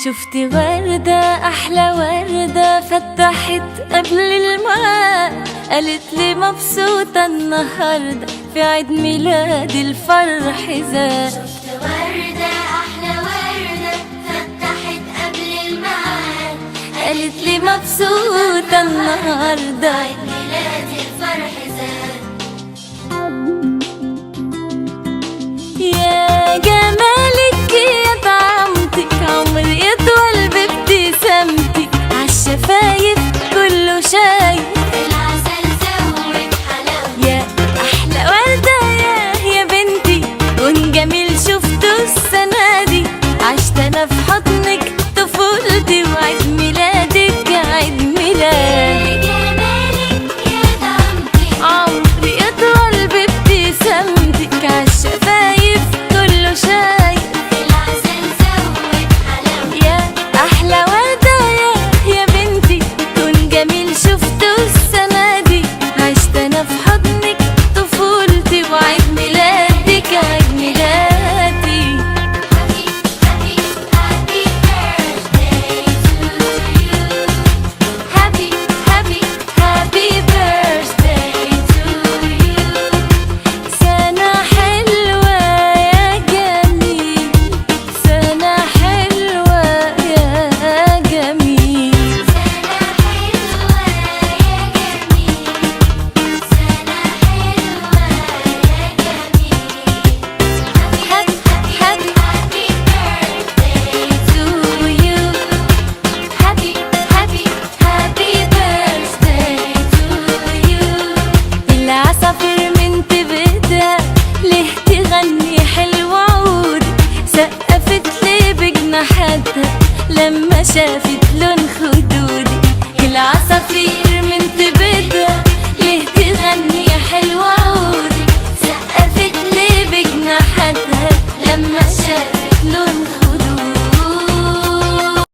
شفت وردة أحلى وردة فتحت قبل الميعاد، قالت لي مبسوطة النهاردة في عيد ميلادي الفرح زاد. شفت وردة أحلى وردة فتحت قبل الميعاد، قالت لي مبسوطة النهاردة عيد ميلادي الفرح زاد. يا جمالك يا طعمتك عمري يطول بابتسامتك، عالشفايف كله شايف العسل زود حلاوة. يا أحلى وردة يا بنتي، كون جميل شفته السنة دي، عشت أنا في حضنك طفولتي وعيد ميلادك عيد ميلادي. يا جمالك يا طعمتك عمري يطول بابتسامتك، عالشفايف كله شايف العسل زود حلاوة. يا أحلى وردة يا بنتي، كون جميل شفته السنة دي، عشت أنا في حضنك طفولتي وعيد ميلادك عيد ميلادي. Happy happy happy birthday to you. سنة حلوة يا جميل، سنة حلوة يا جميل. سنة حلوة يا جميل، سنة حلوة يا جميل. Happy birthday to you. Happy birthday to you. العصافير من تبتها ليه تغني حلو عود، سقفت لي بجناحاتها لما شافت لون خدودي. العصافير